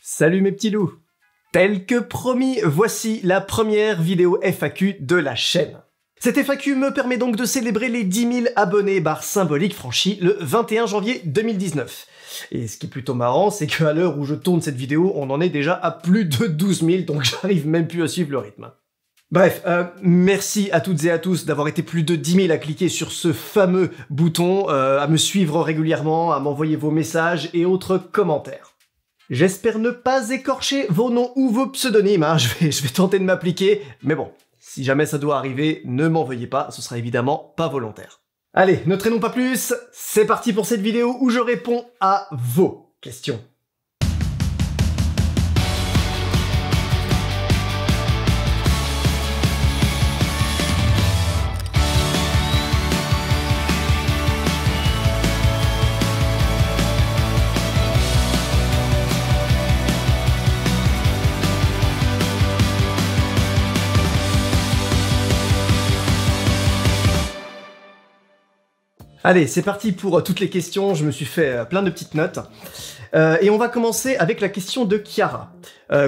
Salut mes petits loups! Tel que promis, voici la première vidéo FAQ de la chaîne. Cette FAQ me permet donc de célébrer les 10 000 abonnés barre symbolique franchis le 21 janvier 2019. Et ce qui est plutôt marrant, c'est qu'à l'heure où je tourne cette vidéo, on en est déjà à plus de 12 000, donc j'arrive même plus à suivre le rythme. Bref, merci à toutes et à tous d'avoir été plus de 10 000 à cliquer sur ce fameux bouton, à me suivre régulièrement, à m'envoyer vos messages et autres commentaires. J'espère ne pas écorcher vos noms ou vos pseudonymes, hein. Je vais tenter de m'appliquer, mais bon, si jamais ça doit arriver, ne m'en veuillez pas, ce sera évidemment pas volontaire. Allez, ne traînons pas plus, c'est parti pour cette vidéo où je réponds à vos questions. Allez, c'est parti pour toutes les questions, je me suis fait plein de petites notes. Et on va commencer avec la question de Chiara.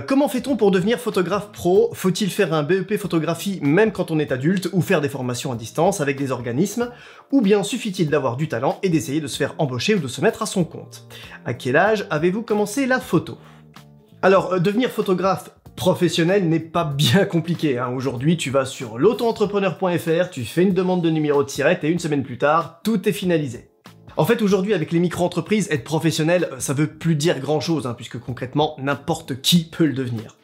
Comment fait-on pour devenir photographe pro? Faut-il faire un BEP photographie même quand on est adulte, ou faire des formations à distance avec des organismes? Ou bien suffit-il d'avoir du talent et d'essayer de se faire embaucher ou de se mettre à son compte? À quel âge avez-vous commencé la photo? Alors, devenir photographe professionnel n'est pas bien compliqué, hein. Aujourd'hui, tu vas sur l'auto-entrepreneur.fr, tu fais une demande de numéro de SIRET et une semaine plus tard, tout est finalisé. En fait, aujourd'hui, avec les micro-entreprises, être professionnel, ça veut plus dire grand-chose, hein, puisque concrètement, n'importe qui peut le devenir.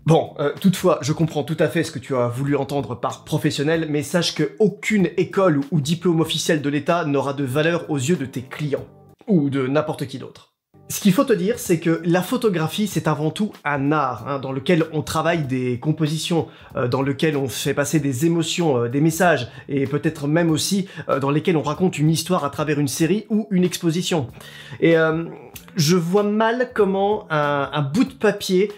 Bon, toutefois, je comprends tout à fait ce que tu as voulu entendre par professionnel, mais sache qu'aucune école ou diplôme officiel de l'État n'aura de valeur aux yeux de tes clients, ou de n'importe qui d'autre. Ce qu'il faut te dire, c'est que la photographie, c'est avant tout un art, hein, dans lequel on travaille des compositions, dans lequel on fait passer des émotions, des messages, et peut-être même aussi dans lesquels on raconte une histoire à travers une série ou une exposition. Et je vois mal comment un bout de papier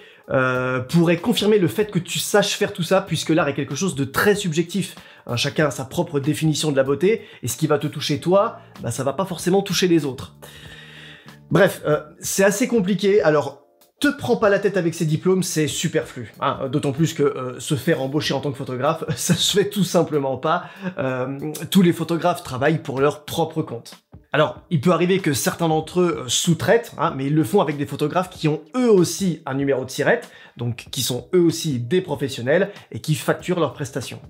pourrait confirmer le fait que tu saches faire tout ça, puisque l'art est quelque chose de très subjectif. Hein, chacun a sa propre définition de la beauté, et ce qui va te toucher toi, bah, ça va pas forcément toucher les autres. Bref, c'est assez compliqué, alors te prends pas la tête avec ces diplômes, c'est superflu, hein, d'autant plus que se faire embaucher en tant que photographe, ça se fait tout simplement pas. Tous les photographes travaillent pour leur propre compte. Alors, il peut arriver que certains d'entre eux sous-traitent, hein, mais ils le font avec des photographes qui ont eux aussi un numéro de SIRET, donc qui sont eux aussi des professionnels et qui facturent leurs prestations.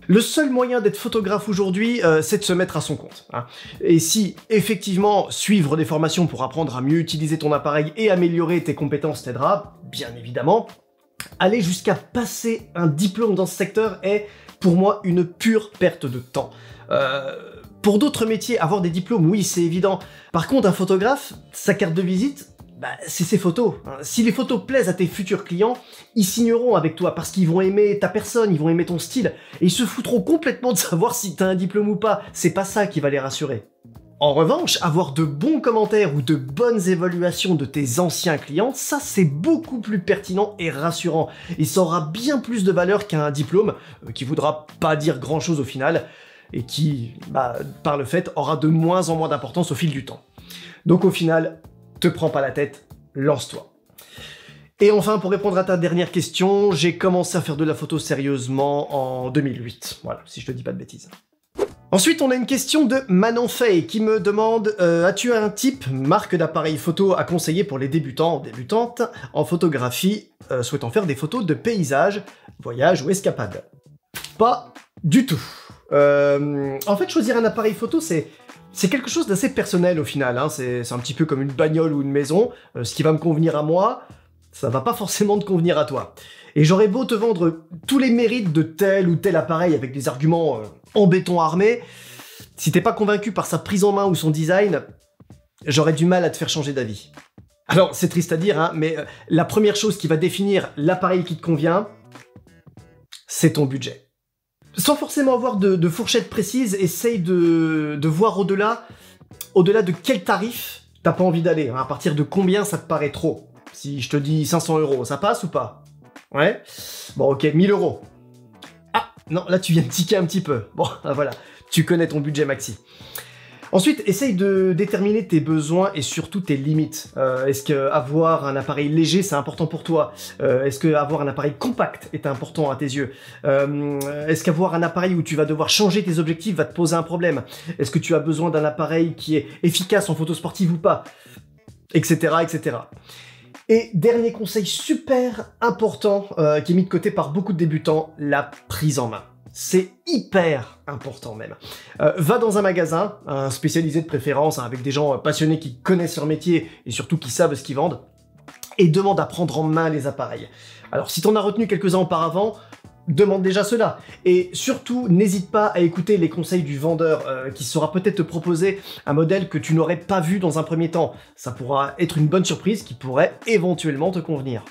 Le seul moyen d'être photographe aujourd'hui, c'est de se mettre à son compte, hein. Et si, effectivement, suivre des formations pour apprendre à mieux utiliser ton appareil et améliorer tes compétences t'aidera, bien évidemment, aller jusqu'à passer un diplôme dans ce secteur est, pour moi, une pure perte de temps. Pour d'autres métiers, avoir des diplômes, oui, c'est évident. Par contre, un photographe, sa carte de visite, bah, c'est ses photos. Si les photos plaisent à tes futurs clients, ils signeront avec toi parce qu'ils vont aimer ta personne, ils vont aimer ton style, et ils se foutront complètement de savoir si t'as un diplôme ou pas. C'est pas ça qui va les rassurer. En revanche, avoir de bons commentaires ou de bonnes évaluations de tes anciens clients, ça c'est beaucoup plus pertinent et rassurant. Et ça aura bien plus de valeur qu'un diplôme qui voudra pas dire grand chose au final, et qui, bah, par le fait, aura de moins en moins d'importance au fil du temps. Donc au final, te prends pas la tête, lance-toi. Et enfin, pour répondre à ta dernière question, j'ai commencé à faire de la photo sérieusement en 2008. Voilà, si je te dis pas de bêtises. Ensuite, on a une question de Manon Fay qui me demande as-tu un type, marque d'appareil photo à conseiller pour les débutants ou débutantes en photographie souhaitant faire des photos de paysages, voyages ou escapades? Pas du tout. En fait, choisir un appareil photo, c'est quelque chose d'assez personnel au final, hein. C'est un petit peu comme une bagnole ou une maison. Ce qui va me convenir à moi, ça va pas forcément te convenir à toi. Et j'aurais beau te vendre tous les mérites de tel ou tel appareil avec des arguments en béton armé, si t'es pas convaincu par sa prise en main ou son design, j'aurais du mal à te faire changer d'avis. Alors, c'est triste à dire, hein, mais la première chose qui va définir l'appareil qui te convient, c'est ton budget. Sans forcément avoir de fourchette précise, essaye de voir au-delà de quel tarif t'as pas envie d'aller, hein. À partir de combien ça te paraît trop? Si je te dis 500 €, ça passe ou pas? Ouais? Bon, ok, 1000 €. Ah, non, là tu viens de tiquer un petit peu. Bon, voilà, tu connais ton budget maxi. Ensuite, essaye de déterminer tes besoins et surtout tes limites. Est-ce qu'avoir un appareil léger, c'est important pour toi? Est-ce qu'avoir un appareil compact est important à tes yeux? Est-ce qu'avoir un appareil où tu vas devoir changer tes objectifs va te poser un problème? Est-ce que tu as besoin d'un appareil qui est efficace en photo sportive ou pas? Etc, etc. Et dernier conseil super important qui est mis de côté par beaucoup de débutants, la prise en main. C'est hyper important même. Va dans un magasin, un spécialisé de préférence, avec des gens passionnés qui connaissent leur métier et surtout qui savent ce qu'ils vendent, et demande à prendre en main les appareils. Alors si t'en as retenu quelques-uns auparavant, demande déjà cela. Et surtout, n'hésite pas à écouter les conseils du vendeur qui saura peut-être te proposer un modèle que tu n'aurais pas vu dans un premier temps. Ça pourra être une bonne surprise qui pourrait éventuellement te convenir.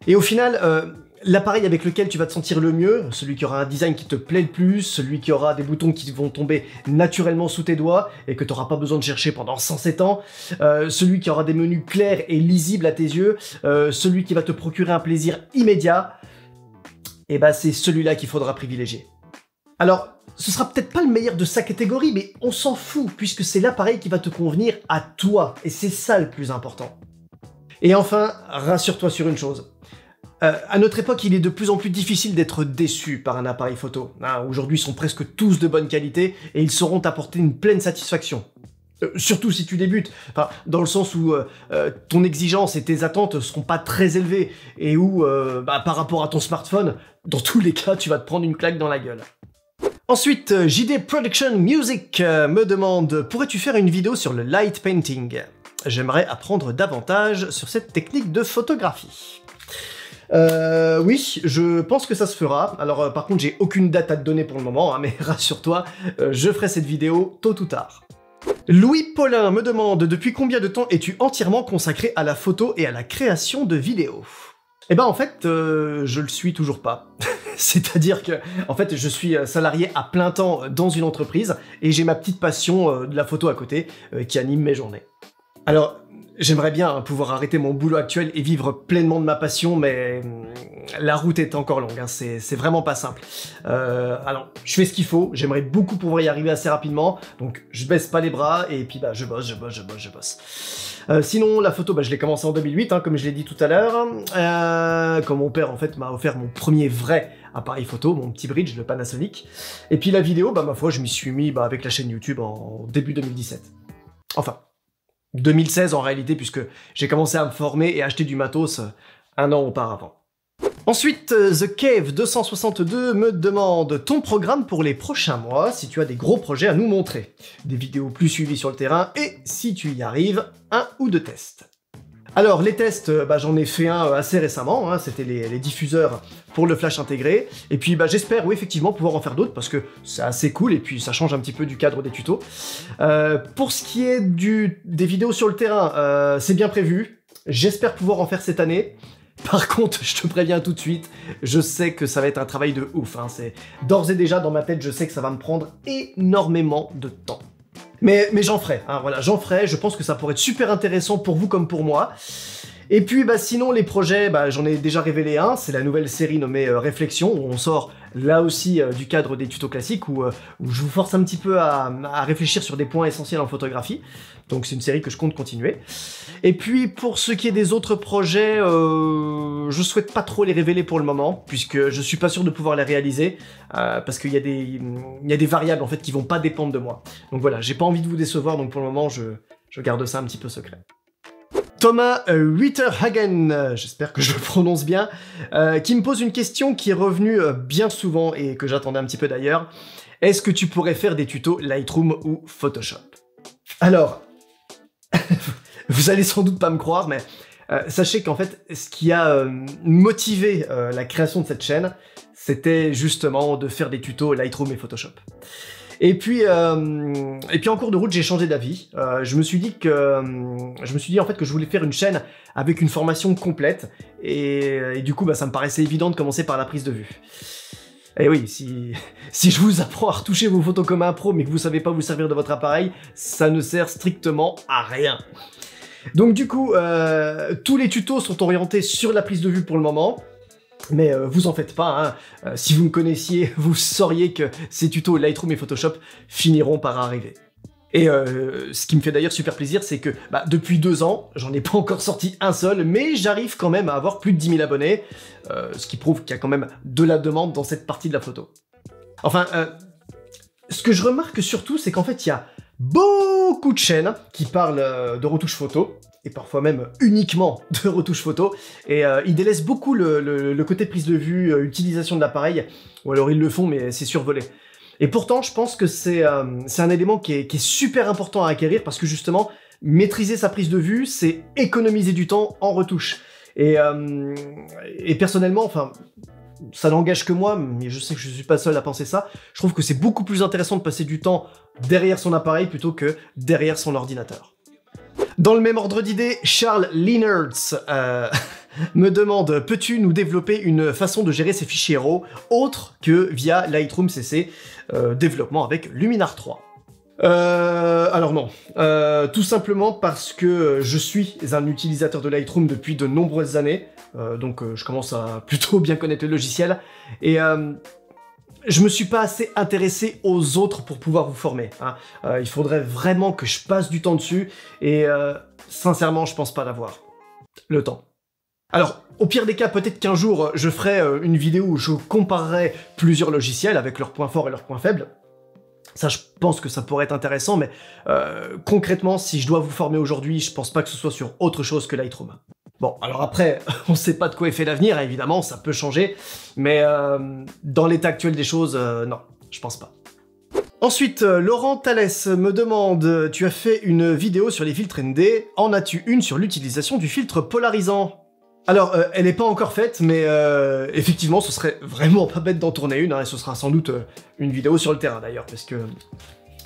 Et au final, l'appareil avec lequel tu vas te sentir le mieux, celui qui aura un design qui te plaît le plus, celui qui aura des boutons qui vont tomber naturellement sous tes doigts et que tu n'auras pas besoin de chercher pendant 107 ans, celui qui aura des menus clairs et lisibles à tes yeux, celui qui va te procurer un plaisir immédiat, et bah c'est celui-là qu'il faudra privilégier. Alors, ce sera peut-être pas le meilleur de sa catégorie, mais on s'en fout, puisque c'est l'appareil qui va te convenir à toi, et c'est ça le plus important. Et enfin, rassure-toi sur une chose. À notre époque, il est de plus en plus difficile d'être déçu par un appareil photo. Aujourd'hui, ils sont presque tous de bonne qualité et ils sauront t'apporter une pleine satisfaction. Surtout si tu débutes, enfin, dans le sens où ton exigence et tes attentes seront pas très élevées et où, par rapport à ton smartphone, dans tous les cas, tu vas te prendre une claque dans la gueule. Ensuite, JD Production Music me demande « Pourrais-tu faire une vidéo sur le light painting ? J'aimerais apprendre davantage sur cette technique de photographie. » Oui, je pense que ça se fera. Alors par contre, j'ai aucune date à te donner pour le moment, hein, mais rassure-toi, je ferai cette vidéo tôt ou tard. Louis Paulin me demande « Depuis combien de temps es-tu entièrement consacré à la photo et à la création de vidéos ?» Eh ben en fait, je le suis toujours pas. C'est-à-dire que, en fait, je suis salarié à plein temps dans une entreprise et j'ai ma petite passion de la photo à côté qui anime mes journées. Alors, j'aimerais bien pouvoir arrêter mon boulot actuel et vivre pleinement de ma passion, mais la route est encore longue, hein, c'est vraiment pas simple. Alors, je fais ce qu'il faut, j'aimerais beaucoup pouvoir y arriver assez rapidement, donc je baisse pas les bras, et puis je bosse. Sinon, la photo, je l'ai commencé en 2008, hein, comme je l'ai dit tout à l'heure, quand mon père, en fait, m'a offert mon premier vrai appareil photo, mon petit bridge, le Panasonic. Et puis la vidéo, ma foi, je m'y suis mis avec la chaîne YouTube en début 2017. Enfin, 2016 en réalité, puisque j'ai commencé à me former et acheter du matos un an auparavant. Ensuite, The Cave 262 me demande ton programme pour les prochains mois, si tu as des gros projets à nous montrer, des vidéos plus suivies sur le terrain, et si tu y arrives, 1 ou 2 tests. Alors les tests, j'en ai fait un assez récemment, hein, c'était les diffuseurs pour le flash intégré, et puis j'espère oui effectivement pouvoir en faire d'autres parce que c'est assez cool et puis ça change un petit peu du cadre des tutos. Pour ce qui est des vidéos sur le terrain, c'est bien prévu, j'espère pouvoir en faire cette année. Par contre, je te préviens tout de suite, je sais que ça va être un travail de ouf, hein, c'est d'ores et déjà dans ma tête, je sais que ça va me prendre énormément de temps. Mais j'en ferai, hein, voilà, j'en ferai, je pense que ça pourrait être super intéressant pour vous comme pour moi. Et puis sinon les projets, j'en ai déjà révélé un, c'est la nouvelle série nommée Réflexion, où on sort là aussi du cadre des tutos classiques, où je vous force un petit peu à réfléchir sur des points essentiels en photographie. Donc c'est une série que je compte continuer. Et puis pour ce qui est des autres projets, je souhaite pas trop les révéler pour le moment, puisque je suis pas sûr de pouvoir les réaliser, parce qu'il y a des variables en fait qui vont pas dépendre de moi. Donc voilà, j'ai pas envie de vous décevoir, donc pour le moment je garde ça un petit peu secret. Thomas Witterhagen, j'espère que je le prononce bien, qui me pose une question qui est revenue bien souvent et que j'attendais un petit peu d'ailleurs. Est-ce que tu pourrais faire des tutos Lightroom ou Photoshop? Alors, vous allez sans doute pas me croire, mais sachez qu'en fait, ce qui a motivé la création de cette chaîne, c'était justement de faire des tutos Lightroom et Photoshop. Et puis en cours de route, j'ai changé d'avis. Je me suis dit en fait que je voulais faire une chaîne avec une formation complète, et du coup, ça me paraissait évident de commencer par la prise de vue. Et oui, si je vous apprends à retoucher vos photos comme un pro, mais que vous savez pas vous servir de votre appareil, ça ne sert strictement à rien. Donc du coup, tous les tutos sont orientés sur la prise de vue pour le moment. Mais vous en faites pas, hein. Si vous me connaissiez, vous sauriez que ces tutos Lightroom et Photoshop finiront par arriver. Et ce qui me fait d'ailleurs super plaisir, c'est que depuis 2 ans, j'en ai pas encore sorti un seul, mais j'arrive quand même à avoir plus de 10 000 abonnés, ce qui prouve qu'il y a quand même de la demande dans cette partie de la photo. Enfin, ce que je remarque surtout, c'est qu'en fait, il y a beaucoup de chaînes qui parlent de retouche photo, et parfois même uniquement de retouche photo, et ils délaissent beaucoup le côté prise de vue, utilisation de l'appareil, ou alors ils le font, mais c'est survolé. Et pourtant, je pense que c'est un élément qui est super important à acquérir, parce que justement, maîtriser sa prise de vue, c'est économiser du temps en retouche. Et personnellement, enfin, ça n'engage que moi, mais je sais que je suis pas seul à penser ça, je trouve que c'est beaucoup plus intéressant de passer du temps derrière son appareil plutôt que derrière son ordinateur. Dans le même ordre d'idée, Charles Linertz me demande « Peux-tu nous développer une façon de gérer ces fichiers RAW autre que via Lightroom CC, développement avec Luminar 3 ?» Alors non, tout simplement parce que je suis un utilisateur de Lightroom depuis de nombreuses années, donc je commence à plutôt bien connaître le logiciel, et je me suis pas assez intéressé aux autres pour pouvoir vous former. Hein. Il faudrait vraiment que je passe du temps dessus, et sincèrement, je pense pas l'avoir. Le temps. Alors, au pire des cas, peut-être qu'un jour, je ferai une vidéo où je comparerai plusieurs logiciels avec leurs points forts et leurs points faibles. Ça, je pense que ça pourrait être intéressant, mais concrètement, si je dois vous former aujourd'hui, je pense pas que ce soit sur autre chose que Lightroom. Bon, alors après, on sait pas de quoi est fait l'avenir, évidemment, ça peut changer, mais dans l'état actuel des choses, non, je pense pas. Ensuite, Laurent Thalès me demande « Tu as fait une vidéo sur les filtres ND, en as-tu une sur l'utilisation du filtre polarisant ?» Alors, elle n'est pas encore faite, mais effectivement, ce serait vraiment pas bête d'en tourner une, hein, et ce sera sans doute une vidéo sur le terrain d'ailleurs, parce que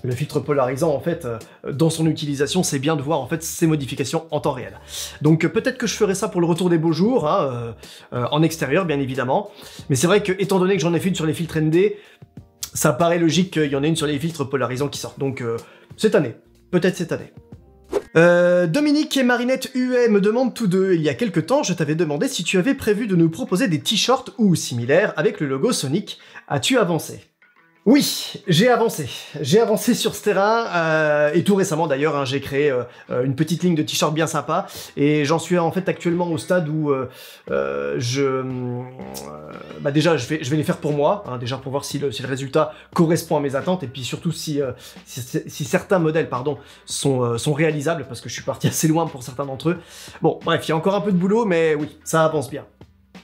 le filtre polarisant, en fait, dans son utilisation, c'est bien de voir en fait ses modifications en temps réel. Donc peut-être que je ferai ça pour le retour des beaux jours, hein, en extérieur bien évidemment, mais c'est vrai que étant donné que j'en ai fait une sur les filtres ND, ça paraît logique qu'il y en ait une sur les filtres polarisants qui sortent, donc cette année, peut-être cette année. Dominique et Marinette Huet me demandent tous deux, il y a quelques temps, je t'avais demandé si tu avais prévu de nous proposer des t-shirts ou similaires avec le logo Sonic. As-tu avancé? Oui, j'ai avancé sur ce terrain, et tout récemment d'ailleurs, hein, j'ai créé une petite ligne de t-shirts bien sympa, et j'en suis en fait actuellement au stade où déjà je vais les faire pour moi, hein, déjà pour voir si le résultat correspond à mes attentes, et puis surtout si certains modèles sont réalisables, parce que je suis parti assez loin pour certains d'entre eux. Bon, bref, il y a encore un peu de boulot, mais oui, ça avance bien.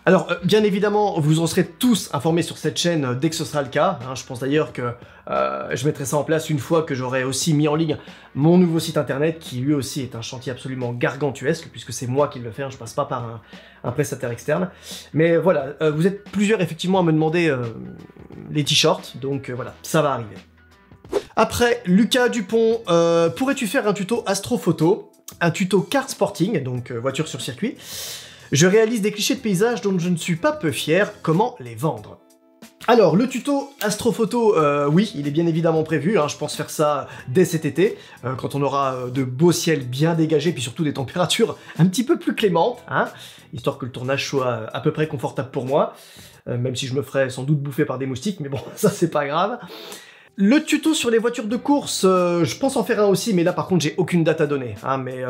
Alors, bien évidemment, vous en serez tous informés sur cette chaîne dès que ce sera le cas. Hein, je pense d'ailleurs que je mettrai ça en place une fois que j'aurai aussi mis en ligne mon nouveau site internet, qui lui aussi est un chantier absolument gargantuesque, puisque c'est moi qui le fais, hein, je passe pas par un prestataire externe. Mais voilà, vous êtes plusieurs effectivement à me demander les t-shirts, donc voilà, ça va arriver. Après, Lucas Dupont, pourrais-tu faire un tuto astrophoto, un tuto kart sporting, donc voiture sur circuit? Je réalise des clichés de paysages dont je ne suis pas peu fier, comment les vendre? Alors, le tuto astrophoto, oui, il est bien évidemment prévu, hein, je pense faire ça dès cet été, quand on aura de beaux ciels bien dégagés, puis surtout des températures un petit peu plus clémentes, hein, histoire que le tournage soit à peu près confortable pour moi, même si je me ferais sans doute bouffer par des moustiques, mais bon, ça c'est pas grave. Le tuto sur les voitures de course, je pense en faire un aussi, mais là par contre j'ai aucune date à donner. Hein, mais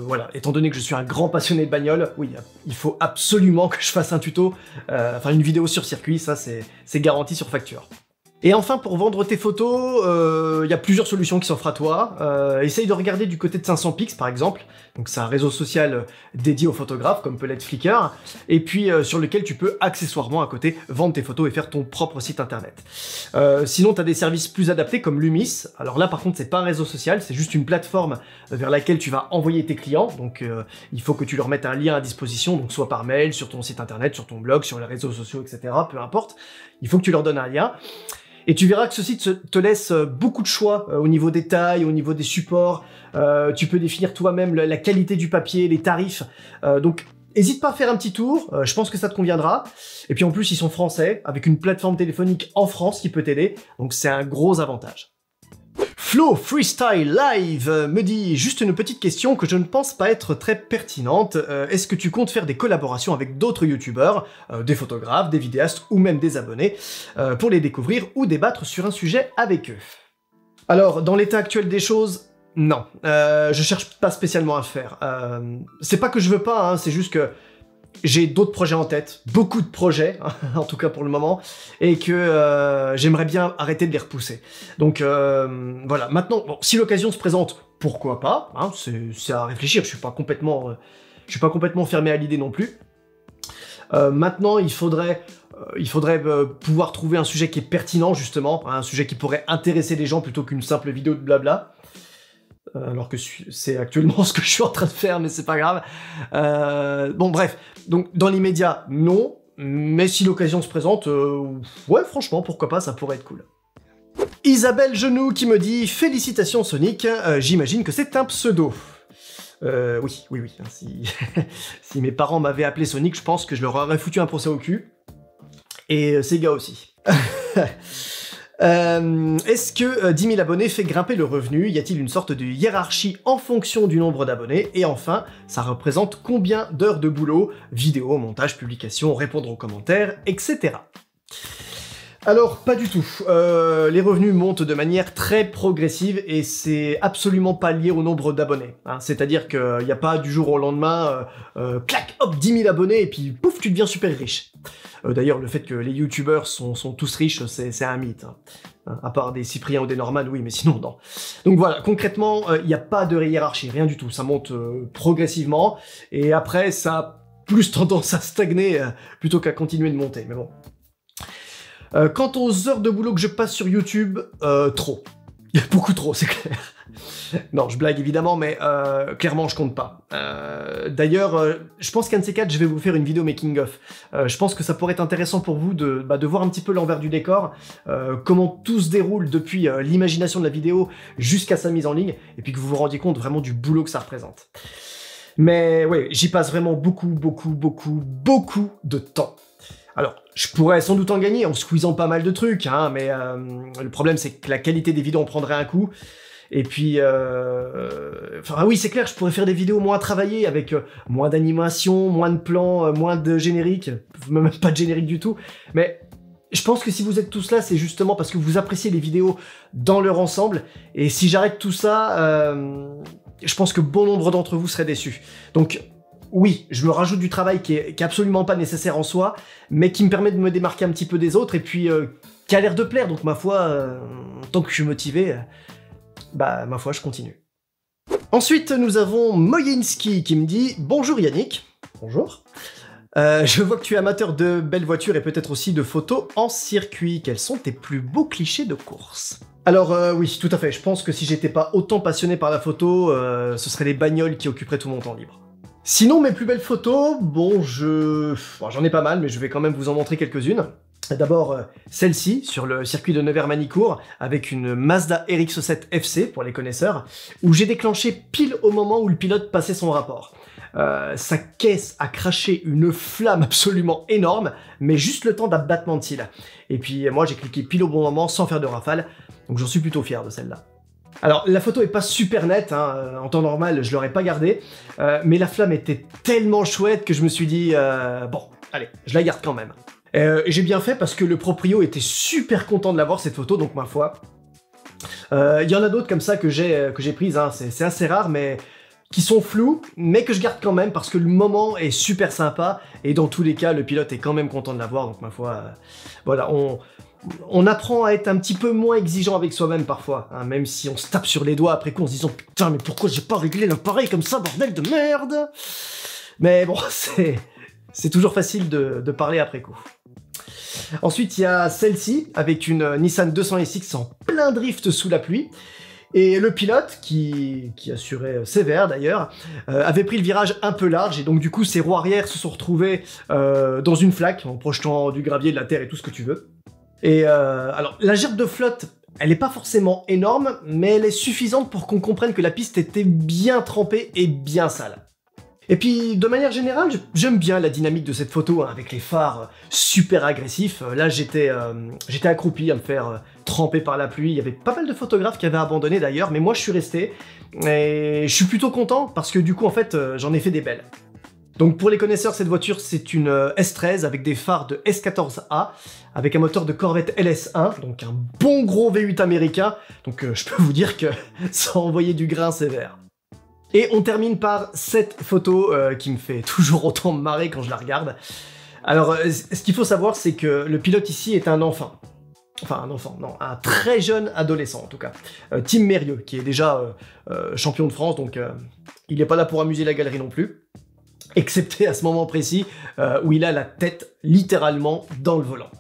voilà, étant donné que je suis un grand passionné de bagnole, oui, il faut absolument que je fasse un tuto, enfin une vidéo sur circuit, ça c'est garanti sur facture. Et enfin, pour vendre tes photos, il y a plusieurs solutions qui s'offrent à toi. Essaye de regarder du côté de 500 px par exemple, donc c'est un réseau social dédié aux photographes, comme peut l'être Flickr, et puis sur lequel tu peux accessoirement à côté vendre tes photos et faire ton propre site internet. Sinon, tu as des services plus adaptés comme Lumis. Alors là, par contre, c'est pas un réseau social, c'est juste une plateforme vers laquelle tu vas envoyer tes clients, donc il faut que tu leur mettes un lien à disposition, donc soit par mail, sur ton site internet, sur ton blog, sur les réseaux sociaux, etc., peu importe, il faut que tu leur donnes un lien. Et tu verras que ce site te laisse beaucoup de choix au niveau des tailles, au niveau des supports. Tu peux définir toi-même la qualité du papier, les tarifs. Donc, n'hésite pas à faire un petit tour. Je pense que ça te conviendra. Et puis en plus, ils sont français, avec une plateforme téléphonique en France qui peut t'aider. Donc, c'est un gros avantage. Flo Freestyle Live me dit juste une petite question que je ne pense pas être très pertinente. Est-ce que tu comptes faire des collaborations avec d'autres youtubeurs, des photographes, des vidéastes ou même des abonnés pour les découvrir ou débattre sur un sujet avec eux? Alors, dans l'état actuel des choses, non. Je cherche pas spécialement à le faire. C'est pas que je veux pas, hein, c'est juste que j'ai d'autres projets en tête, beaucoup de projets, en tout cas pour le moment, et que j'aimerais bien arrêter de les repousser. Donc voilà, maintenant, bon, si l'occasion se présente, pourquoi pas, hein, c'est à réfléchir, je suis pas complètement fermé à l'idée non plus. Maintenant, il faudrait pouvoir trouver un sujet qui est pertinent, justement, hein, un sujet qui pourrait intéresser les gens plutôt qu'une simple vidéo de blabla. Alors que c'est actuellement ce que je suis en train de faire, mais c'est pas grave. Bon, bref. Donc, dans l'immédiat, non. Mais si l'occasion se présente, ouais, franchement, pourquoi pas, ça pourrait être cool. Isabelle Genoux qui me dit « Félicitations Sonic, j'imagine que c'est un pseudo. » Oui. Hein, si mes parents m'avaient appelé Sonic, je pense que je leur aurais foutu un procès au cul. Et Sega aussi. Est-ce que 10 000 abonnés fait grimper le revenu? Y a-t-il une sorte de hiérarchie en fonction du nombre d'abonnés? Et enfin, ça représente combien d'heures de boulot? Vidéo, montage, publication, répondre aux commentaires, etc. Alors, pas du tout. Les revenus montent de manière très progressive et c'est absolument pas lié au nombre d'abonnés. Hein. C'est-à-dire qu'il n'y a pas du jour au lendemain, clac, hop, 10 000 abonnés et puis pouf, tu deviens super riche. D'ailleurs, le fait que les youtubeurs sont tous riches, c'est un mythe. Hein. À part des Cyprien ou des Norman, oui, mais sinon, non. Donc voilà, concrètement, il n'y a pas de hiérarchie, rien du tout. Ça monte progressivement et après, ça a plus tendance à stagner plutôt qu'à continuer de monter, mais bon. Quant aux heures de boulot que je passe sur YouTube, trop. Beaucoup trop, c'est clair. Non, je blague évidemment, mais clairement, je compte pas. D'ailleurs, je pense qu'un de ces quatre, je vais vous faire une vidéo making-of. Je pense que ça pourrait être intéressant pour vous de voir un petit peu l'envers du décor, comment tout se déroule depuis l'imagination de la vidéo jusqu'à sa mise en ligne, et puis que vous vous rendiez compte vraiment du boulot que ça représente. Mais ouais, j'y passe vraiment beaucoup de temps. Alors, je pourrais sans doute en gagner en squeezant pas mal de trucs, hein, mais le problème c'est que la qualité des vidéos en prendrait un coup. Et puis, enfin oui, c'est clair, je pourrais faire des vidéos moins travaillées, avec moins d'animation, moins de plans, moins de générique, même pas de générique du tout. Mais je pense que si vous êtes tous là, c'est justement parce que vous appréciez les vidéos dans leur ensemble. Et si j'arrête tout ça, je pense que bon nombre d'entre vous seraient déçus. Donc, oui, je me rajoute du travail qui est absolument pas nécessaire en soi, mais qui me permet de me démarquer un petit peu des autres, et puis qui a l'air de plaire, donc ma foi, tant que je suis motivé, bah ma foi, je continue. Ensuite, nous avons Moyinski qui me dit « Bonjour Yannick ». Bonjour. Je vois que tu es amateur de belles voitures et peut-être aussi de photos en circuit. Quels sont tes plus beaux clichés de course? Alors oui, tout à fait, je pense que si j'étais pas autant passionné par la photo, ce seraient les bagnoles qui occuperaient tout mon temps libre. Sinon, mes plus belles photos, bon, j'en ai pas mal, mais je vais quand même vous en montrer quelques-unes. D'abord, celle-ci, sur le circuit de Nevers-Manicourt, avec une Mazda RX-7 FC, pour les connaisseurs, où j'ai déclenché pile au moment où le pilote passait son rapport. Sa caisse a craché une flamme absolument énorme, mais juste le temps d'un battement de cils. Et puis moi, j'ai cliqué pile au bon moment, sans faire de rafale, donc j'en suis plutôt fier de celle-là. Alors, la photo est pas super nette, hein, en temps normal, je l'aurais pas gardée, mais la flamme était tellement chouette que je me suis dit, bon, allez, je la garde quand même. J'ai bien fait parce que le proprio était super content de l'avoir, cette photo, donc ma foi. Il y en a d'autres comme ça que j'ai prises, hein, c'est assez rare, mais qui sont floues, mais que je garde quand même parce que le moment est super sympa, et dans tous les cas, le pilote est quand même content de l'avoir, donc ma foi, voilà, on apprend à être un petit peu moins exigeant avec soi-même parfois, hein, même si on se tape sur les doigts après coup en se disant « Putain, mais pourquoi j'ai pas réglé l'appareil comme ça, bordel de merde !» Mais bon, c'est toujours facile de parler après coup. Ensuite, il y a celle-ci, avec une Nissan 200SX en plein drift sous la pluie, et le pilote, qui assurait sévère d'ailleurs, avait pris le virage un peu large, et donc du coup ses roues arrière se sont retrouvées dans une flaque, en projetant du gravier, de la terre et tout ce que tu veux. Et alors, la gerbe de flotte, elle n'est pas forcément énorme, mais elle est suffisante pour qu'on comprenne que la piste était bien trempée et bien sale. Et puis, de manière générale, j'aime bien la dynamique de cette photo, hein, avec les phares super agressifs. Là, j'étais accroupi à me faire tremper par la pluie. Il y avait pas mal de photographes qui avaient abandonné d'ailleurs, mais moi je suis resté. Et je suis plutôt content, parce que du coup, en fait, j'en ai fait des belles. Donc pour les connaisseurs, cette voiture c'est une S13 avec des phares de S14A, avec un moteur de Corvette LS1, donc un bon gros V8 américain, donc je peux vous dire que ça a envoyé du grain sévère. Et on termine par cette photo qui me fait toujours autant marrer quand je la regarde. Alors ce qu'il faut savoir c'est que le pilote ici est un enfant. Enfin un enfant, non, un très jeune adolescent en tout cas. Tim Mérieux, qui est déjà champion de France, donc il n'est pas là pour amuser la galerie non plus. Excepté à ce moment précis où il a la tête littéralement dans le volant.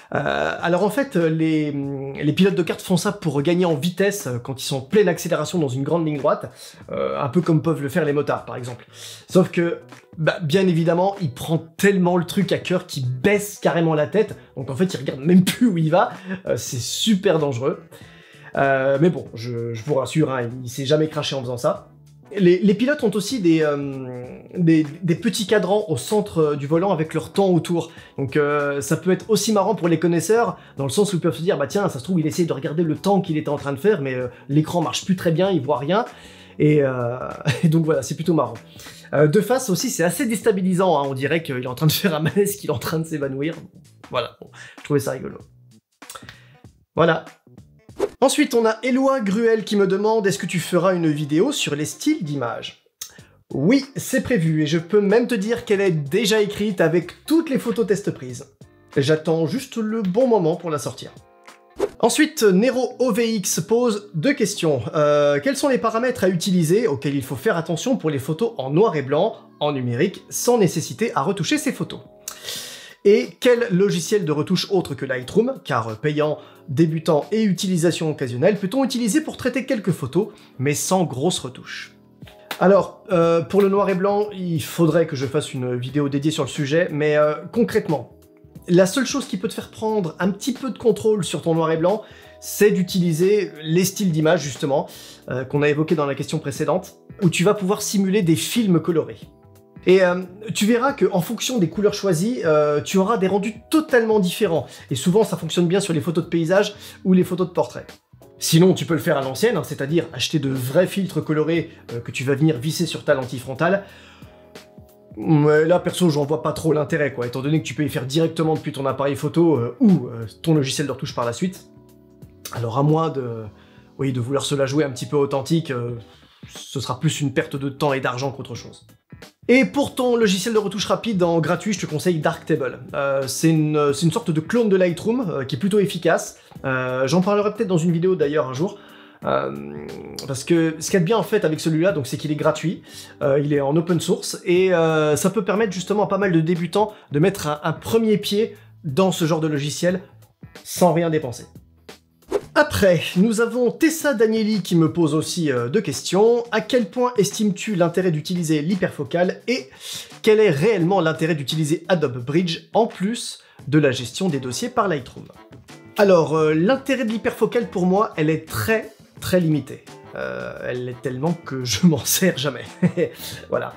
Alors en fait, les pilotes de kart font ça pour gagner en vitesse quand ils sont en pleine accélération dans une grande ligne droite, un peu comme peuvent le faire les motards par exemple. Sauf que, bien évidemment, il prend tellement le truc à cœur qu'il baisse carrément la tête, donc en fait il regarde même plus où il va, c'est super dangereux. Mais bon, je vous rassure, hein, il s'est jamais craché en faisant ça. Les pilotes ont aussi des petits cadrans au centre du volant avec leur temps autour. Donc ça peut être aussi marrant pour les connaisseurs, dans le sens où ils peuvent se dire, bah tiens, ça se trouve, il essaie de regarder le temps qu'il était en train de faire, mais l'écran marche plus très bien, il voit rien. Et donc voilà, c'est plutôt marrant. De face aussi, c'est assez déstabilisant, hein, on dirait qu'il est en train de faire un malaise, qu'il est en train de s'évanouir. Voilà, bon, je trouvais ça rigolo. Voilà. Ensuite, on a Éloi Gruel qui me demande « Est-ce que tu feras une vidéo sur les styles d'images ?» Oui, c'est prévu, et je peux même te dire qu'elle est déjà écrite avec toutes les photos test prises. J'attends juste le bon moment pour la sortir. Ensuite, Nero OVX pose 2 questions. Quels sont les paramètres à utiliser auxquels il faut faire attention pour les photos en noir et blanc, en numérique, sans nécessité à retoucher ces photos? Et quel logiciel de retouche autre que Lightroom, car payant, débutant et utilisation occasionnelle, peut-on utiliser pour traiter quelques photos, mais sans grosses retouches? Alors, pour le noir et blanc, il faudrait que je fasse une vidéo dédiée sur le sujet, mais concrètement, la seule chose qui peut te faire prendre un petit peu de contrôle sur ton noir et blanc, c'est d'utiliser les styles d'image, justement, qu'on a évoqué dans la question précédente, où tu vas pouvoir simuler des films colorés. Et tu verras qu'en fonction des couleurs choisies, tu auras des rendus totalement différents. Et souvent, ça fonctionne bien sur les photos de paysage ou les photos de portrait. Sinon, tu peux le faire à l'ancienne, hein, c'est-à-dire acheter de vrais filtres colorés que tu vas venir visser sur ta lentille frontale. Mais là, perso, j'en vois pas trop l'intérêt, quoi, étant donné que tu peux y faire directement depuis ton appareil photo ou ton logiciel de retouche par la suite. Alors à moins de vouloir se la jouer un petit peu authentique, ce sera plus une perte de temps et d'argent qu'autre chose. Et pour ton logiciel de retouche rapide en gratuit, je te conseille Darktable. C'est une sorte de clone de Lightroom qui est plutôt efficace. J'en parlerai peut-être dans une vidéo d'ailleurs un jour. Parce que ce qu'il y a de bien en fait avec celui-là, c'est qu'il est gratuit, il est en open source, et ça peut permettre justement à pas mal de débutants de mettre un premier pied dans ce genre de logiciel sans rien dépenser. Après, nous avons Tessa Danieli qui me pose aussi 2 questions. À quel point estimes-tu l'intérêt d'utiliser l'hyperfocale et quel est réellement l'intérêt d'utiliser Adobe Bridge en plus de la gestion des dossiers par Lightroom? Alors, l'intérêt de l'hyperfocale pour moi, elle est très limitée. Elle est tellement que je m'en sers jamais. Voilà.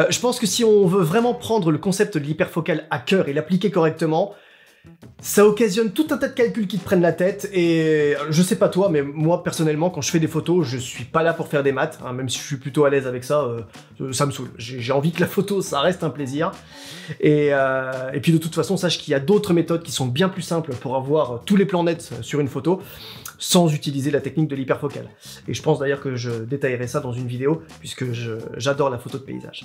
Je pense que si on veut vraiment prendre le concept de l'hyperfocale à cœur et l'appliquer correctement, ça occasionne tout un tas de calculs qui te prennent la tête, et je sais pas toi, mais moi personnellement quand je fais des photos, je suis pas là pour faire des maths, hein, même si je suis plutôt à l'aise avec ça, ça me saoule. J'ai envie que la photo, ça reste un plaisir, et puis de toute façon, sache qu'il y a d'autres méthodes qui sont bien plus simples pour avoir tous les plans nets sur une photo, sans utiliser la technique de l'hyperfocale. Et je pense d'ailleurs que je détaillerai ça dans une vidéo, puisque j'adore la photo de paysage.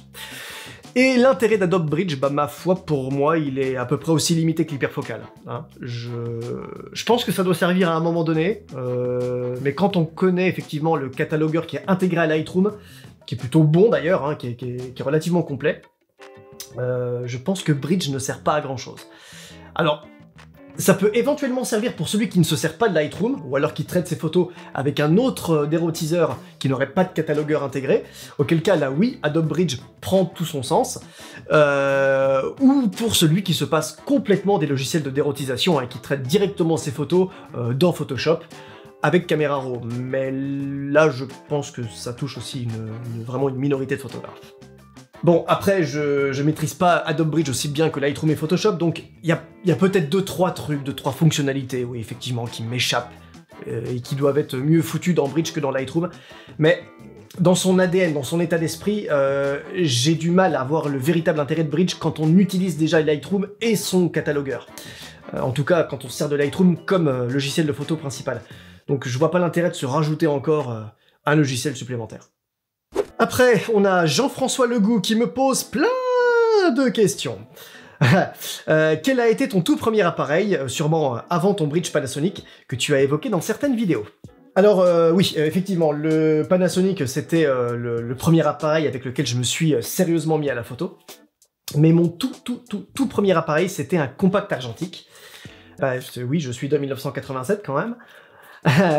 Et l'intérêt d'Adobe Bridge, ma foi, pour moi, il est à peu près aussi limité que l'hyperfocale. Hein. Je pense que ça doit servir à un moment donné, mais quand on connaît effectivement le catalogueur qui est intégré à Lightroom, qui est plutôt bon d'ailleurs, hein, qui est relativement complet, je pense que Bridge ne sert pas à grand chose. Alors, ça peut éventuellement servir pour celui qui ne se sert pas de Lightroom, ou alors qui traite ses photos avec un autre dérotiseur qui n'aurait pas de catalogueur intégré, auquel cas là oui, Adobe Bridge prend tout son sens, ou pour celui qui se passe complètement des logiciels de dérotisation, hein, qui traite directement ses photos dans Photoshop, avec Camera Raw, mais là je pense que ça touche aussi vraiment une minorité de photographes. Bon, après, je maîtrise pas Adobe Bridge aussi bien que Lightroom et Photoshop, donc il y a peut-être 2-3 trucs, 2-3 fonctionnalités, oui, effectivement, qui m'échappent, et qui doivent être mieux foutues dans Bridge que dans Lightroom, mais dans son ADN, dans son état d'esprit, j'ai du mal à voir le véritable intérêt de Bridge quand on utilise déjà Lightroom et son catalogueur. En tout cas, quand on se sert de Lightroom comme logiciel de photo principal. Donc je vois pas l'intérêt de se rajouter encore un logiciel supplémentaire. Après, on a Jean-François Legout qui me pose plein de questions. Quel a été ton tout premier appareil, sûrement avant ton Bridge Panasonic, que tu as évoqué dans certaines vidéos? Alors oui, effectivement, le Panasonic, c'était le premier appareil avec lequel je me suis sérieusement mis à la photo. Mais mon tout premier appareil, c'était un compact argentique. Oui, je suis de 1987 quand même.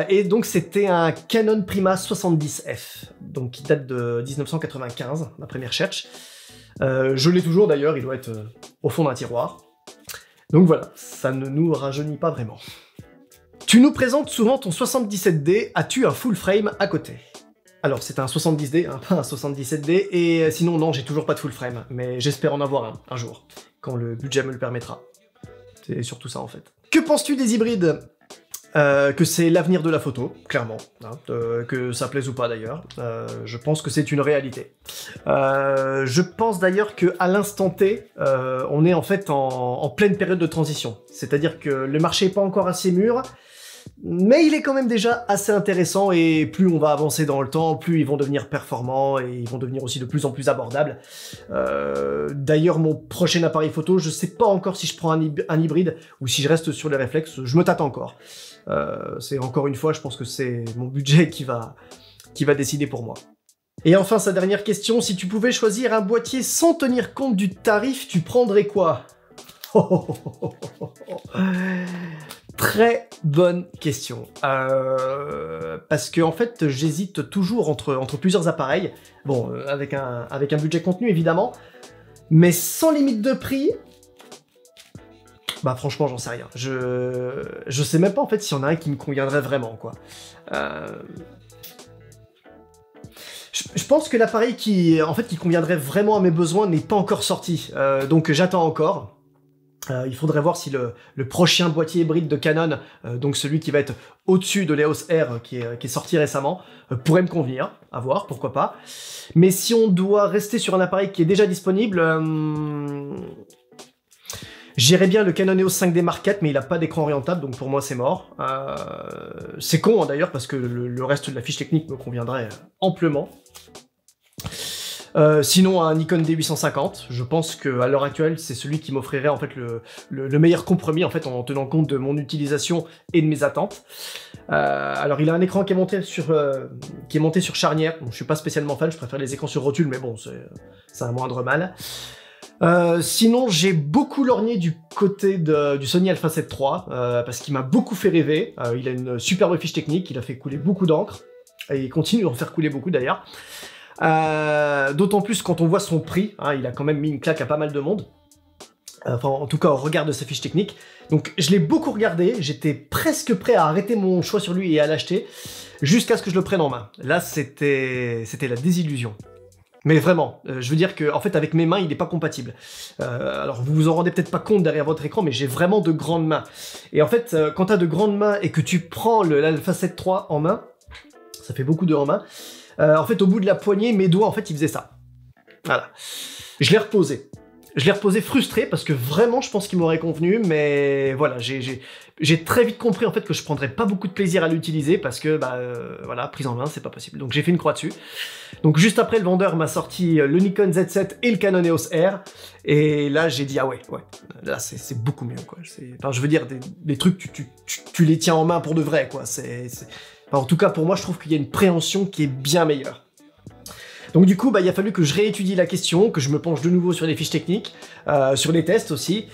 Et donc c'était un Canon Prima 70F, donc qui date de 1995, d'après mes recherches. Je l'ai toujours d'ailleurs, il doit être au fond d'un tiroir. Donc voilà, ça ne nous rajeunit pas vraiment. Tu nous présentes souvent ton 77D, as-tu un full frame à côté? Alors c'est un 70D, hein, pas un 77D, et sinon non, j'ai toujours pas de full frame, mais j'espère en avoir un jour, quand le budget me le permettra. C'est surtout ça en fait. Que penses-tu des hybrides? Que c'est l'avenir de la photo, clairement, hein, que ça plaise ou pas d'ailleurs, je pense que c'est une réalité. Je pense d'ailleurs qu'à l'instant T, on est en fait en pleine période de transition, c'est-à-dire que le marché n'est pas encore assez mûr, mais il est quand même déjà assez intéressant, et plus on va avancer dans le temps, plus ils vont devenir performants, et ils vont devenir aussi de plus en plus abordables. D'ailleurs, mon prochain appareil photo, je sais pas encore si je prends un hybride, ou si je reste sur les réflexes, je me tâte encore. C'est encore une fois, je pense que c'est mon budget qui va décider pour moi. Et enfin, sa dernière question, si tu pouvais choisir un boîtier sans tenir compte du tarif, tu prendrais quoi? Très bonne question. Parce que en fait, j'hésite toujours entre plusieurs appareils. Bon, avec un budget contenu, évidemment. Mais sans limite de prix... Bah franchement, j'en sais rien. Je sais même pas en fait s'il y en a un qui me conviendrait vraiment, quoi. Je pense que l'appareil qui conviendrait vraiment à mes besoins n'est pas encore sorti. Donc j'attends encore. Il faudrait voir si le prochain boîtier hybride de Canon, donc celui qui va être au-dessus de l'EOS R qui est sorti récemment, pourrait me convenir, à voir, pourquoi pas. Mais si on doit rester sur un appareil qui est déjà disponible, j'irais bien le Canon EOS 5D Mark IV, mais il n'a pas d'écran orientable, donc pour moi c'est mort. C'est con hein, d'ailleurs, parce que le reste de la fiche technique me conviendrait amplement. Sinon un Nikon D850, je pense qu'à l'heure actuelle c'est celui qui m'offrirait en fait le meilleur compromis en fait en tenant compte de mon utilisation et de mes attentes. Alors il a un écran qui est monté sur charnière, bon, je suis pas spécialement fan, je préfère les écrans sur rotule, mais bon c'est un moindre mal. Sinon j'ai beaucoup lorgné du côté du Sony Alpha 7 III, parce qu'il m'a beaucoup fait rêver. Il a une superbe fiche technique, il a fait couler beaucoup d'encre, et il continue d'en faire couler beaucoup d'ailleurs. D'autant plus quand on voit son prix, hein, il a quand même mis une claque à pas mal de monde. Enfin, en tout cas, au regard de sa fiche technique. Donc, je l'ai beaucoup regardé, j'étais presque prêt à arrêter mon choix sur lui et à l'acheter, jusqu'à ce que je le prenne en main. Là, c'était la désillusion. Mais vraiment, je veux dire que, en fait, avec mes mains, il n'est pas compatible. Alors, vous vous en rendez peut-être pas compte derrière votre écran, mais j'ai vraiment de grandes mains. Et en fait, quand tu as de grandes mains et que tu prends l'Alpha 7 III en main, ça fait beaucoup de en main. En fait, au bout de la poignée, mes doigts, en fait, ils faisaient ça. Voilà. Je l'ai reposé. Je l'ai reposé frustré parce que vraiment, je pense qu'il m'aurait convenu, mais voilà, j'ai très vite compris en fait que je prendrais pas beaucoup de plaisir à l'utiliser parce que, voilà, prise en main, c'est pas possible. Donc j'ai fait une croix dessus. Donc juste après, le vendeur m'a sorti le Nikon Z7 et le Canon EOS R, et là, j'ai dit, ah ouais, là, c'est beaucoup mieux, quoi. Enfin, je veux dire, des trucs, tu les tiens en main pour de vrai, quoi. Enfin, en tout cas, pour moi, je trouve qu'il y a une préhension qui est bien meilleure. Donc du coup, il a fallu que je réétudie la question, que je me penche de nouveau sur les fiches techniques, sur les tests aussi.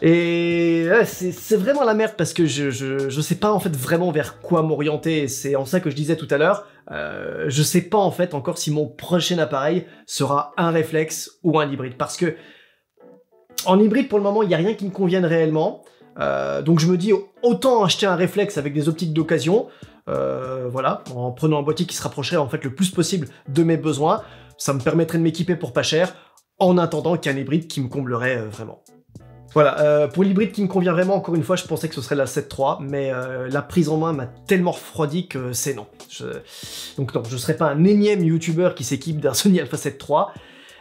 Et c'est vraiment la merde parce que je sais pas en fait vraiment vers quoi m'orienter. C'est en ça que je disais tout à l'heure, je sais pas en fait encore si mon prochain appareil sera un réflexe ou un hybride. Parce que en hybride, pour le moment, il n'y a rien qui me convienne réellement. Donc je me dis, autant acheter un réflexe avec des optiques d'occasion, voilà, en prenant un boîtier qui se rapprocherait en fait le plus possible de mes besoins. Ça me permettrait de m'équiper pour pas cher, en attendant qu'un hybride qui me comblerait vraiment. Voilà, pour l'hybride qui me convient vraiment, encore une fois, je pensais que ce serait la 7.3, mais la prise en main m'a tellement refroidi que c'est non. Donc non, je serais pas un énième YouTuber qui s'équipe d'un Sony Alpha 7.3,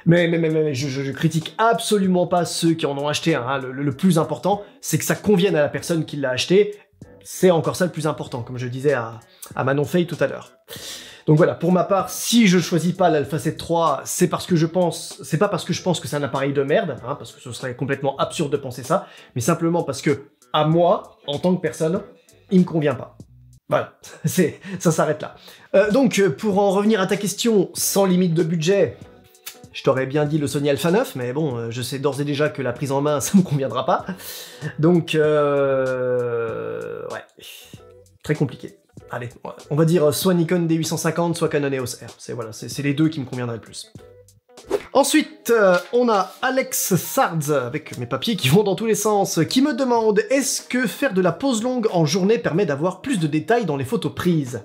mais je critique absolument pas ceux qui en ont acheté un, hein. Le plus important, c'est que ça convienne à la personne qui l'a acheté. C'est encore ça le plus important, comme je disais à Manon Fay tout à l'heure. Donc voilà, pour ma part, si je choisis pas l'Alpha 7.3, c'est pas parce que je pense que c'est un appareil de merde, hein, parce que ce serait complètement absurde de penser ça, mais simplement parce que, à moi, en tant que personne, il me convient pas. Voilà, ça s'arrête là. Donc, pour en revenir à ta question, sans limite de budget, je t'aurais bien dit le Sony Alpha 9, mais bon, je sais d'ores et déjà que la prise en main, ça me conviendra pas. Donc, ouais, très compliqué. Allez, on va dire soit Nikon D850, soit Canon EOS R. C'est les deux qui me conviendraient le plus. Ensuite, on a Alex Sards, avec mes papiers qui vont dans tous les sens, qui me demande « Est-ce que faire de la pause longue en journée permet d'avoir plus de détails dans les photos prises ?»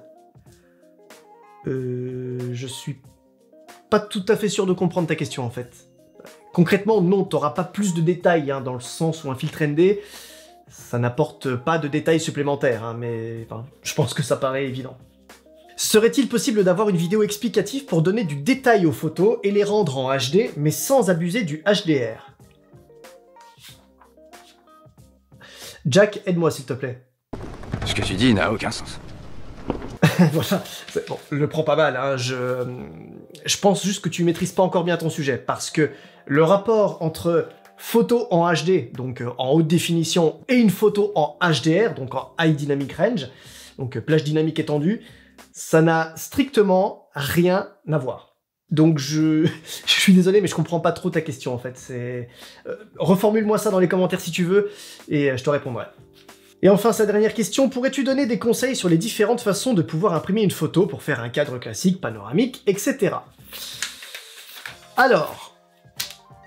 Je suis pas tout à fait sûr de comprendre ta question, en fait. Concrètement, non, t'auras pas plus de détails, hein, dans le sens où un filtre ND, ça n'apporte pas de détails supplémentaires, hein, mais enfin, je pense que ça paraît évident. Serait-il possible d'avoir une vidéo explicative pour donner du détail aux photos et les rendre en HD, mais sans abuser du HDR? Jack, aide-moi s'il te plaît. Ce que tu dis n'a aucun sens. Voilà, bon, le prends pas mal, hein, je pense juste que tu maîtrises pas encore bien ton sujet, parce que le rapport entre photo en HD, donc en haute définition, et une photo en HDR, donc en High Dynamic Range, donc plage dynamique étendue, ça n'a strictement rien à voir. Donc je suis désolé, mais je comprends pas trop ta question en fait. Reformule-moi ça dans les commentaires si tu veux, et je te répondrai. Et enfin, sa dernière question, pourrais-tu donner des conseils sur les différentes façons de pouvoir imprimer une photo pour faire un cadre classique, panoramique, etc. Alors,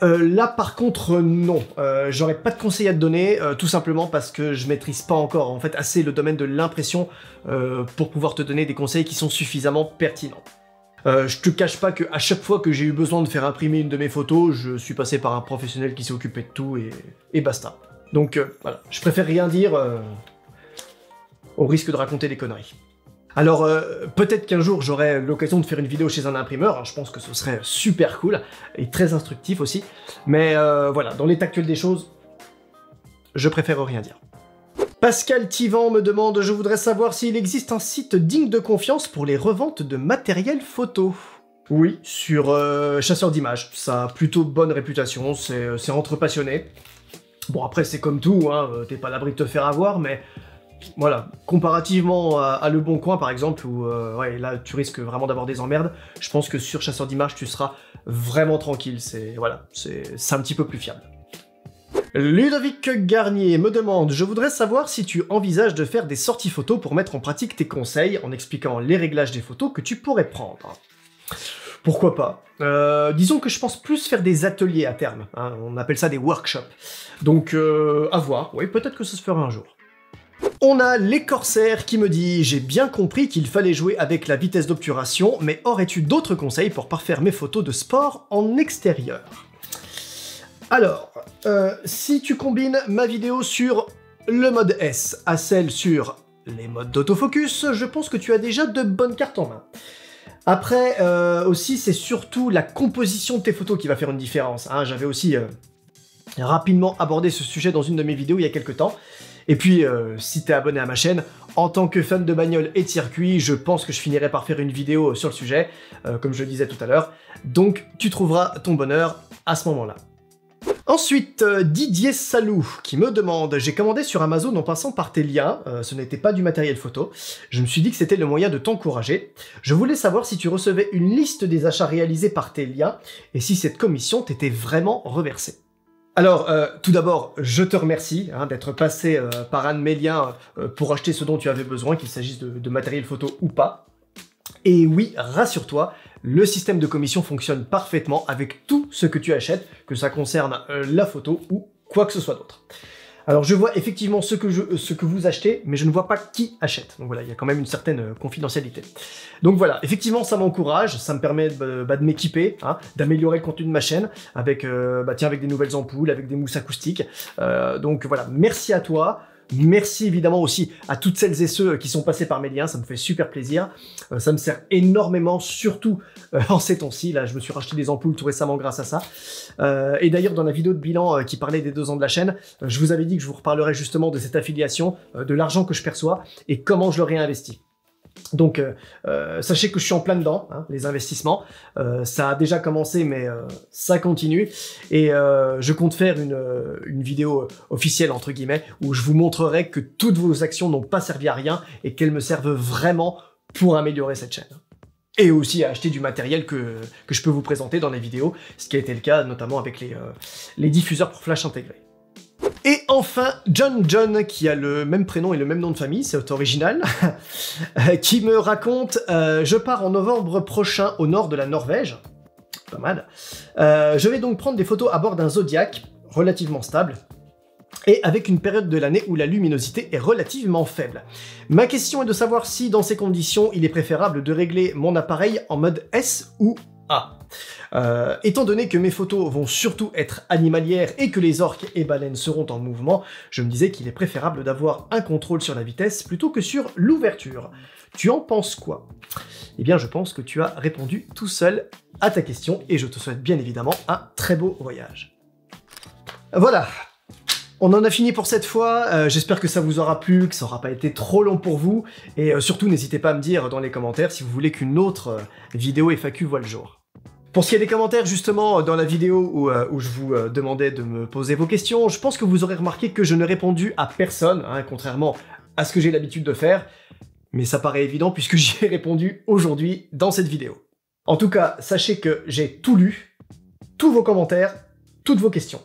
là par contre, non. J'aurais pas de conseils à te donner, tout simplement parce que je maîtrise pas encore en fait assez le domaine de l'impression pour pouvoir te donner des conseils qui sont suffisamment pertinents. Je te cache pas que à chaque fois que j'ai eu besoin de faire imprimer une de mes photos, je suis passé par un professionnel qui s'est occupé de tout et basta. Donc voilà, je préfère rien dire au risque de raconter des conneries. Alors peut-être qu'un jour j'aurai l'occasion de faire une vidéo chez un imprimeur, hein, je pense que ce serait super cool et très instructif aussi, mais voilà, dans l'état actuel des choses, je préfère rien dire. Pascal Tivan me demande « Je voudrais savoir s'il existe un site digne de confiance pour les reventes de matériel photo ». Oui, sur Chasseur d'images, ça a plutôt bonne réputation, c'est entre passionnés. Bon après c'est comme tout, hein, t'es pas à l'abri de te faire avoir, mais voilà, comparativement à Le Bon Coin par exemple, où ouais, là tu risques vraiment d'avoir des emmerdes, je pense que sur Chasseur d'images tu seras vraiment tranquille, c'est un petit peu plus fiable. Ludovic Garnier me demande « Je voudrais savoir si tu envisages de faire des sorties photos pour mettre en pratique tes conseils en expliquant les réglages des photos que tu pourrais prendre. » Pourquoi pas. Disons que je pense plus faire des ateliers à terme, hein, on appelle ça des workshops. Donc à voir, oui, peut-être que ça se fera un jour. On a les Corsaires qui me dit « J'ai bien compris qu'il fallait jouer avec la vitesse d'obturation, mais aurais-tu d'autres conseils pour parfaire mes photos de sport en extérieur ?» Alors, si tu combines ma vidéo sur le mode S à celle sur les modes d'autofocus, je pense que tu as déjà de bonnes cartes en main. Après, aussi, c'est surtout la composition de tes photos qui va faire une différence, hein. J'avais aussi rapidement abordé ce sujet dans une de mes vidéos il y a quelques temps. Et puis, si t'es abonné à ma chaîne, en tant que fan de bagnole et de circuit, je pense que je finirai par faire une vidéo sur le sujet, comme je le disais tout à l'heure. Donc, tu trouveras ton bonheur à ce moment-là. Ensuite, Didier Salou qui me demande « J'ai commandé sur Amazon en passant par tes liens, ce n'était pas du matériel photo. Je me suis dit que c'était le moyen de t'encourager. Je voulais savoir si tu recevais une liste des achats réalisés par tes liens et si cette commission t'était vraiment reversée. » Alors, tout d'abord, je te remercie hein, d'être passé par un de mes liens pour acheter ce dont tu avais besoin, qu'il s'agisse de matériel photo ou pas. Et oui, rassure-toi, le système de commission fonctionne parfaitement avec tout ce que tu achètes, que ça concerne la photo ou quoi que ce soit d'autre. Alors je vois effectivement ce que vous achetez, mais je ne vois pas qui achète. Donc voilà, il y a quand même une certaine confidentialité. Donc voilà, effectivement ça m'encourage, ça me permet de m'équiper, hein, d'améliorer le contenu de ma chaîne, avec, avec des nouvelles ampoules, avec des mousses acoustiques. Donc voilà, merci à toi. Merci évidemment aussi à toutes celles et ceux qui sont passés par mes liens, ça me fait super plaisir. Ça me sert énormément, surtout en ces temps-ci. Là, je me suis racheté des ampoules tout récemment grâce à ça. Et d'ailleurs, dans la vidéo de bilan qui parlait des 2 ans de la chaîne, je vous avais dit que je vous reparlerai justement de cette affiliation, de l'argent que je perçois et comment je le réinvestis. Donc, sachez que je suis en plein dedans, hein, les investissements. Ça a déjà commencé, mais ça continue. Et je compte faire une vidéo officielle, entre guillemets, où je vous montrerai que toutes vos actions n'ont pas servi à rien et qu'elles me servent vraiment pour améliorer cette chaîne. Et aussi à acheter du matériel que je peux vous présenter dans les vidéos, ce qui a été le cas notamment avec les diffuseurs pour flash intégrés. Et enfin, John, qui a le même prénom et le même nom de famille, c'est original, qui me raconte « Je pars en novembre prochain au nord de la Norvège ». Pas mal. Je vais donc prendre des photos à bord d'un Zodiac, relativement stable, et avec une période de l'année où la luminosité est relativement faible. Ma question est de savoir si, dans ces conditions, il est préférable de régler mon appareil en mode S ou A. Étant donné que mes photos vont surtout être animalières et que les orques et baleines seront en mouvement, je me disais qu'il est préférable d'avoir un contrôle sur la vitesse plutôt que sur l'ouverture. Tu en penses quoi? Eh bien, je pense que tu as répondu tout seul à ta question et je te souhaite bien évidemment un très beau voyage. Voilà. On en a fini pour cette fois, j'espère que ça vous aura plu, que ça n'aura pas été trop long pour vous, et surtout n'hésitez pas à me dire dans les commentaires si vous voulez qu'une autre vidéo FAQ voit le jour. Pour ce qui est des commentaires, justement, dans la vidéo où je vous demandais de me poser vos questions, je pense que vous aurez remarqué que je n'ai répondu à personne, hein, contrairement à ce que j'ai l'habitude de faire, mais ça paraît évident puisque j'y ai répondu aujourd'hui dans cette vidéo. En tout cas, sachez que j'ai tout lu, tous vos commentaires, toutes vos questions.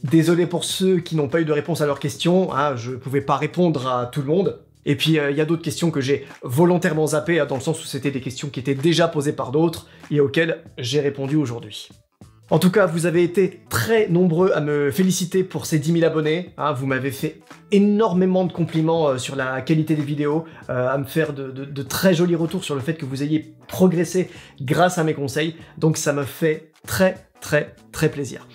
Désolé pour ceux qui n'ont pas eu de réponse à leurs questions, hein, je pouvais pas répondre à tout le monde. Et puis il y a d'autres questions que j'ai volontairement zappées, dans le sens où c'était des questions qui étaient déjà posées par d'autres, et auxquelles j'ai répondu aujourd'hui. En tout cas, vous avez été très nombreux à me féliciter pour ces 10 000 abonnés, hein, vous m'avez fait énormément de compliments sur la qualité des vidéos, à me faire de très jolis retours sur le fait que vous ayez progressé grâce à mes conseils, donc ça me fait très plaisir.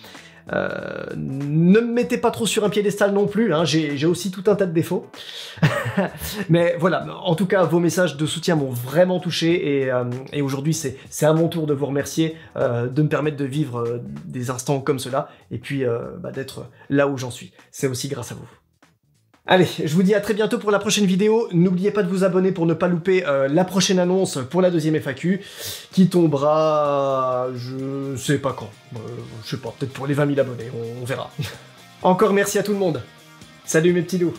Ne me mettez pas trop sur un piédestal non plus, hein, j'ai aussi tout un tas de défauts. Mais voilà, en tout cas, vos messages de soutien m'ont vraiment touché et aujourd'hui, c'est à mon tour de vous remercier, de me permettre de vivre des instants comme cela et puis d'être là où j'en suis. C'est aussi grâce à vous. Allez, je vous dis à très bientôt pour la prochaine vidéo. N'oubliez pas de vous abonner pour ne pas louper la prochaine annonce pour la 2e FAQ, qui tombera... je sais pas quand. Je sais pas, peut-être pour les 20 000 abonnés, on verra. Encore merci à tout le monde. Salut mes petits loups.